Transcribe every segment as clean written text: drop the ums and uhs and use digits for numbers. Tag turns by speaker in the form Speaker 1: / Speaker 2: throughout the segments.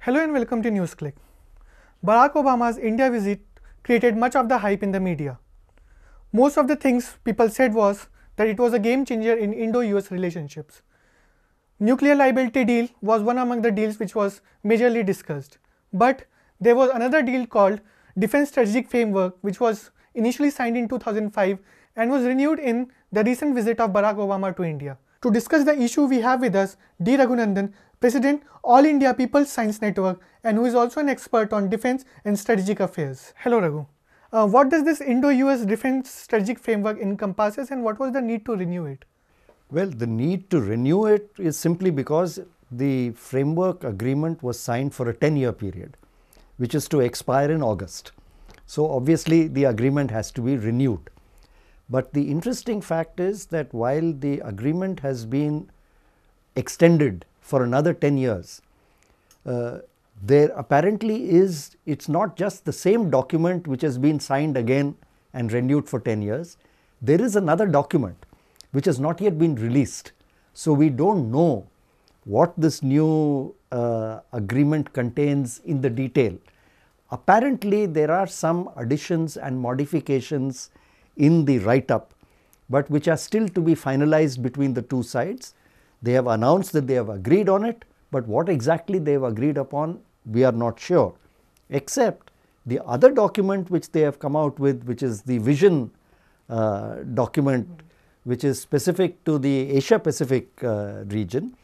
Speaker 1: Hello and welcome to NewsClick. Barack Obama's India visit created much of the hype in the media. Most of the things people said was that it was a game changer in Indo-US relationships. Nuclear liability deal was one among the deals which was majorly discussed. But there was another deal called Defense Strategic Framework, which was initially signed in 2005 and was renewed in the recent visit of Barack Obama to India. To discuss the issue, we have with us D. Raghunandan, President, All India People's Science Network, and who is also an expert on defense and strategic affairs. Hello, Raghu. What does this Indo-US Defense Strategic Framework encompasses, and what was the need to renew it?
Speaker 2: Well, the need to renew it is simply because the framework agreement was signed for a 10-year period, which is to expire in August. So obviously the agreement has to be renewed. But the interesting fact is that while the agreement has been extended for another 10 years, there apparently is, it's not just the same document which has been signed again and renewed for 10 years. There is another document which has not yet been released. So we don't know what this new agreement contains in the detail. Apparently there are some additions and modifications in the write-up, but which are still to be finalized between the two sides. They have announced that they have agreed on it, but what exactly they have agreed upon, we are not sure, except the other document which they have come out with, which is the vision document, which is specific to the Asia Pacific region,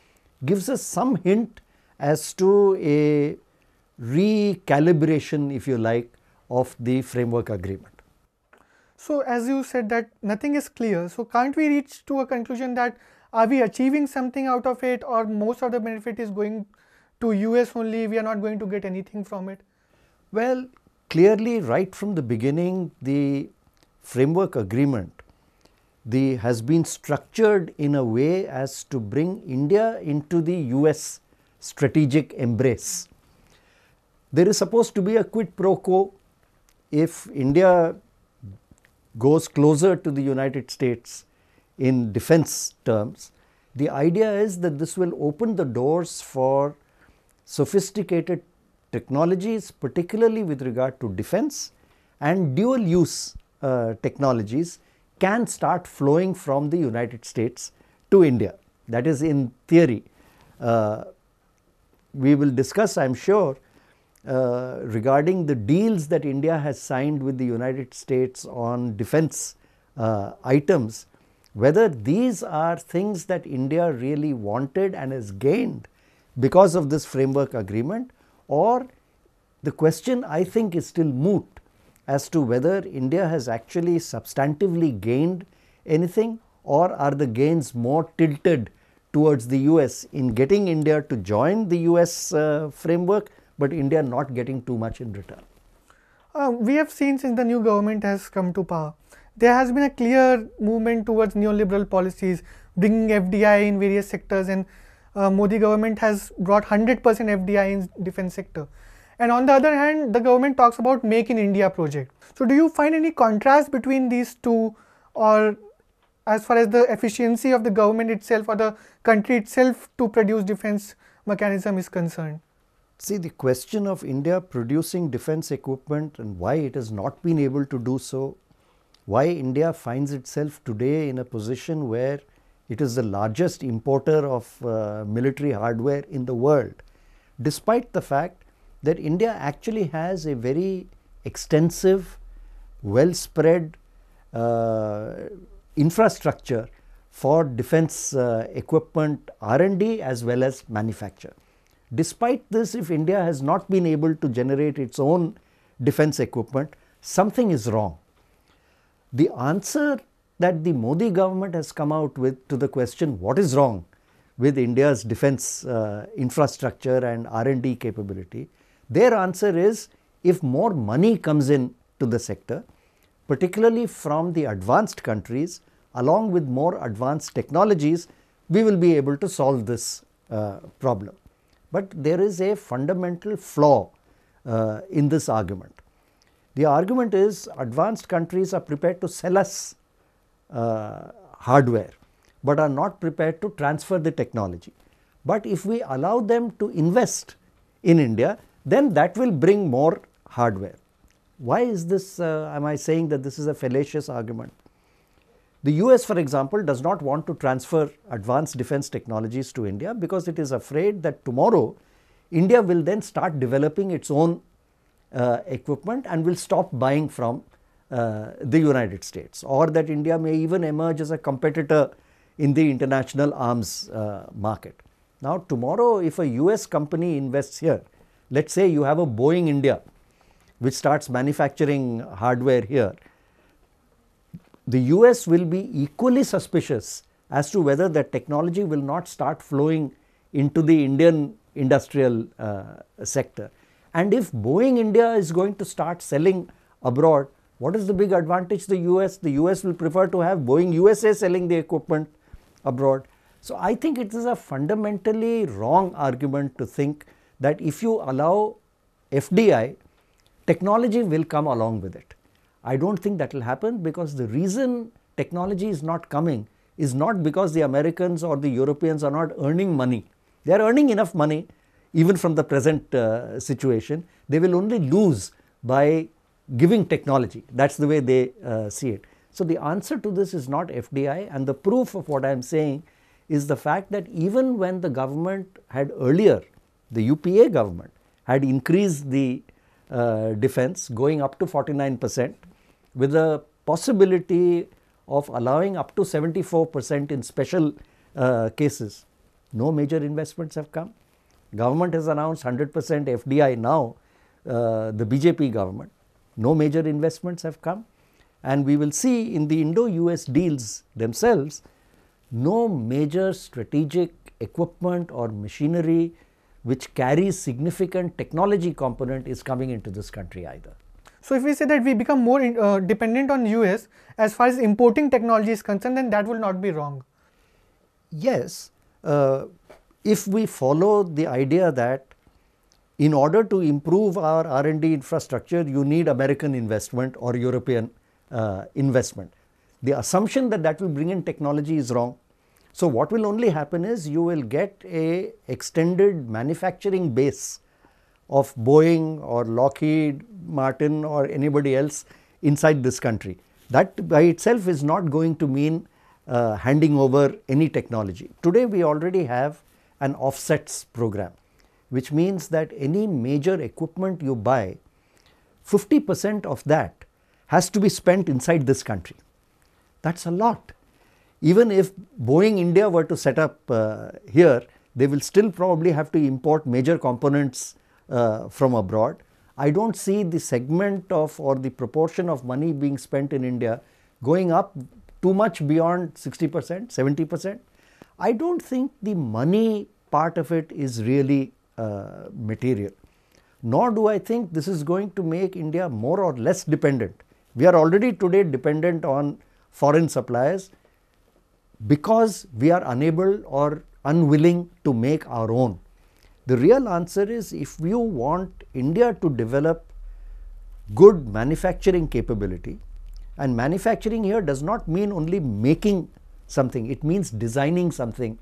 Speaker 2: gives us some hint as to a recalibration, if you like, of the framework agreement.
Speaker 1: So as you said that nothing is clear, so can't we reach to a conclusion that are we achieving something out of it, or most of the benefit is going to US only, we are not going to get anything from it?
Speaker 2: Well, clearly right from the beginning, the framework agreement has been structured in a way as to bring India into the US strategic embrace. There is supposed to be a quid pro quo. If India goes closer to the United States in defense terms, the idea is that this will open the doors for sophisticated technologies, particularly with regard to defense, and dual use technologies can start flowing from the United States to India. That is in theory. We will discuss, I am sure, regarding the deals that India has signed with the United States on defense items, whether these are things that India really wanted and has gained because of this framework agreement, or the question I think is still moot as to whether India has actually substantively gained anything, or are the gains more tilted towards the US in getting India to join the US framework, but India not getting too much in return.
Speaker 1: We have seen since the new government has come to power, there has been a clear movement towards neoliberal policies, bringing FDI in various sectors, and Modi government has brought 100% FDI in defense sector. And on the other hand, the government talks about Make in India project. So do you find any contrast between these two, or as far as the efficiency of the government itself or the country itself to produce defense mechanism is concerned?
Speaker 2: See, the question of India producing defense equipment and why it has not been able to do so, why India finds itself today in a position where it is the largest importer of military hardware in the world, despite the fact that India actually has a very extensive, well-spread infrastructure for defense equipment R&D as well as manufacture. Despite this, if India has not been able to generate its own defense equipment, something is wrong. The answer that the Modi government has come out with to the question, what is wrong with India's defense infrastructure and R&D capability, their answer is, if more money comes in to the sector, particularly from the advanced countries, along with more advanced technologies, we will be able to solve this problem. But there is a fundamental flaw in this argument. The argument is advanced countries are prepared to sell us hardware, but are not prepared to transfer the technology. But if we allow them to invest in India, then that will bring more hardware. Why is this, am I saying that this is a fallacious argument? The US, for example, does not want to transfer advanced defense technologies to India because it is afraid that tomorrow India will then start developing its own equipment and will stop buying from the United States, or that India may even emerge as a competitor in the international arms market. Now, tomorrow if a US company invests here, let us say you have a Boeing India which starts manufacturing hardware here, the US will be equally suspicious as to whether that technology will not start flowing into the Indian industrial sector. And if Boeing India is going to start selling abroad, what is the big advantage the US? The US will prefer to have Boeing USA selling the equipment abroad. So I think it is a fundamentally wrong argument to think that if you allow FDI, technology will come along with it. I don't think that will happen, because the reason technology is not coming is not because the Americans or the Europeans are not earning money. They are earning enough money even from the present situation. They will only lose by giving technology. That is the way they see it. So the answer to this is not FDI, and the proof of what I am saying is the fact that even when the government had earlier, the UPA government had increased the defense going up to 49%, with a possibility of allowing up to 74% in special cases, no major investments have come. Government has announced 100% FDI now, the BJP government, no major investments have come, and we will see in the Indo-US deals themselves, no major strategic equipment or machinery which carries significant technology component is coming into this country either.
Speaker 1: So if we say that we become more dependent on US as far as importing technology is concerned, then that will not be wrong.
Speaker 2: Yes, if we follow the idea that in order to improve our R&D infrastructure, you need American investment or European investment. The assumption that that will bring in technology is wrong. So what will only happen is you will get a extended manufacturing base of Boeing or Lockheed Martin or anybody else inside this country. That by itself is not going to mean handing over any technology. Today we already have an offsets program, which means that any major equipment you buy, 50% of that has to be spent inside this country. That is a lot. Even if Boeing India were to set up here, they will still probably have to import major components from abroad. I do not see the segment of or the proportion of money being spent in India going up too much beyond 60%, 70%. I do not think the money part of it is really material, nor do I think this is going to make India more or less dependent. We are already today dependent on foreign suppliers because we are unable or unwilling to make our own. The real answer is, if you want India to develop good manufacturing capability, and manufacturing here does not mean only making something, it means designing something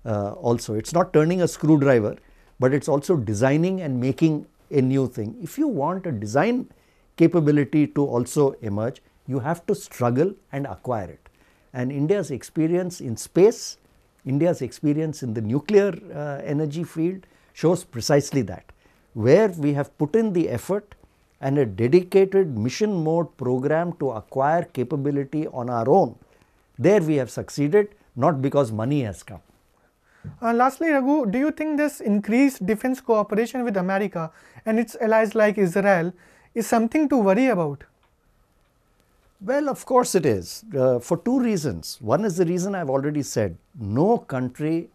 Speaker 2: also. It is not turning a screwdriver, but it is also designing and making a new thing. If you want a design capability to also emerge, you have to struggle and acquire it. And India's experience in space, India's experience in the nuclear energy field shows precisely that, where we have put in the effort and a dedicated mission mode program to acquire capability on our own. There we have succeeded, not because money has come.
Speaker 1: Lastly, Raghu, do you think this increased defense cooperation with America and its allies like Israel is something to worry about?
Speaker 2: Well, of course it is, for two reasons. One is the reason I have already said. No country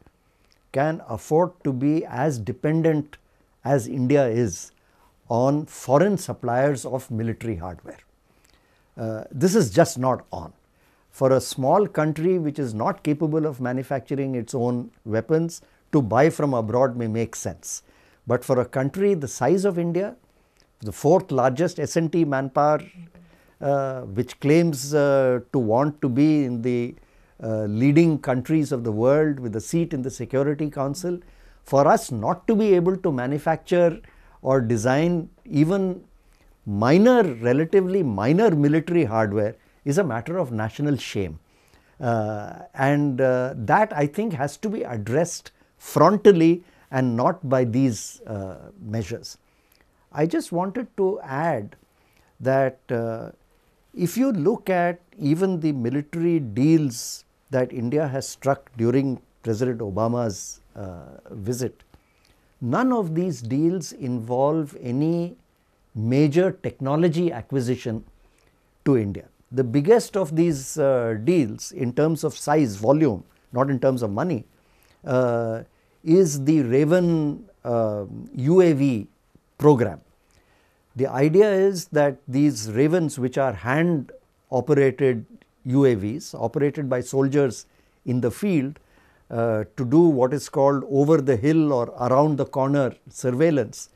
Speaker 2: can afford to be as dependent as India is on foreign suppliers of military hardware. This is just not on. For a small country which is not capable of manufacturing its own weapons, to buy from abroad may make sense. But for a country the size of India, the fourth largest S&T manpower, which claims to want to be in the leading countries of the world with a seat in the Security Council, For us not to be able to manufacture or design even relatively minor military hardware is a matter of national shame. That I think has to be addressed frontally and not by these measures. I just wanted to add that if you look at even the military deals that India has struck during President Obama's visit, none of these deals involve any major technology acquisition to India. The biggest of these deals in terms of size, volume, not in terms of money, is the Raven UAV program. The idea is that these Ravens, which are hand operated UAVs operated by soldiers in the field to do what is called over the hill or around the corner surveillance.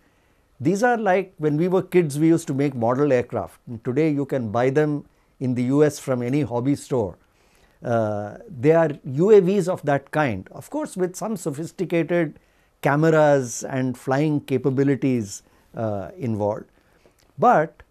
Speaker 2: These are like when we were kids, we used to make model aircraft. And today you can buy them in the US from any hobby store. They are UAVs of that kind, of course with some sophisticated cameras and flying capabilities involved. But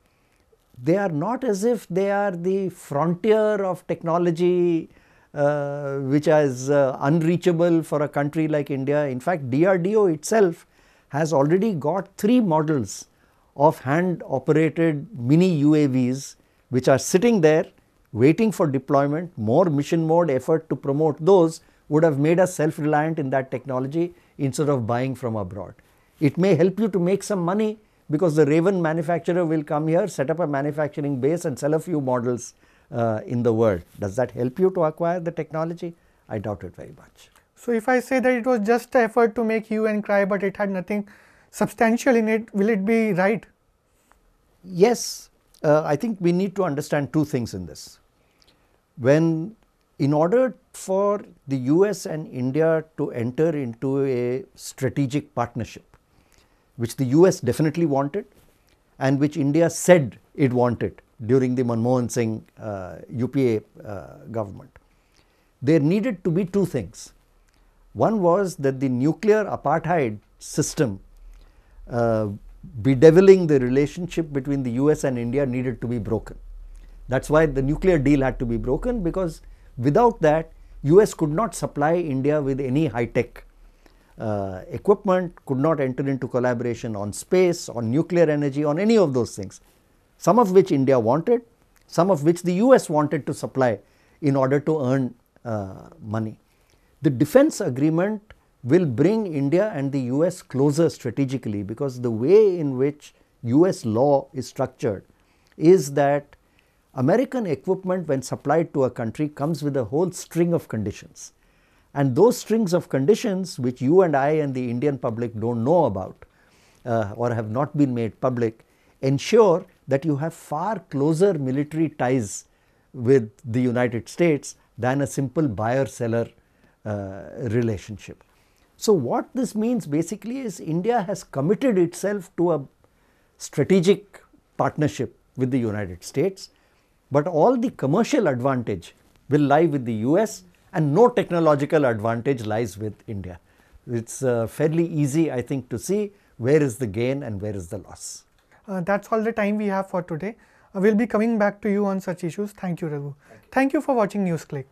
Speaker 2: they are not as if they are the frontier of technology which is unreachable for a country like India. In fact, DRDO itself has already got 3 models of hand operated mini UAVs which are sitting there waiting for deployment. More mission mode effort to promote those would have made us self-reliant in that technology instead of buying from abroad. It may help you to make some money because the Raven manufacturer will come here, set up a manufacturing base and sell a few models in the world. Does that help you to acquire the technology? I doubt it very much.
Speaker 1: So if I say that it was just an effort to make hue and cry but it had nothing substantial in it, will it be right?
Speaker 2: Yes, I think we need to understand 2 things in this. In order for the US and India to enter into a strategic partnership, which the US definitely wanted and which India said it wanted during the Manmohan Singh UPA government, there needed to be 2 things. One was that the nuclear apartheid system bedeviling the relationship between the US and India needed to be broken. That's why the nuclear deal had to be broken, because without that US could not supply India with any high-tech equipment, could not enter into collaboration on space, on nuclear energy, on any of those things, some of which India wanted, some of which the US wanted to supply in order to earn money. The defense agreement will bring India and the US closer strategically, because the way in which US law is structured is that American equipment, when supplied to a country, comes with a whole string of conditions. And those strings of conditions, which you and I and the Indian public don't know about or have not been made public, ensure that you have far closer military ties with the United States than a simple buyer-seller relationship. So what this means basically is India has committed itself to a strategic partnership with the United States, but all the commercial advantage will lie with the US and no technological advantage lies with India. It's fairly easy, I think, to see where is the gain and where is the loss.
Speaker 1: That's all the time we have for today. We'll be coming back to you on such issues. Thank you, Raghu. Thank you for watching NewsClick.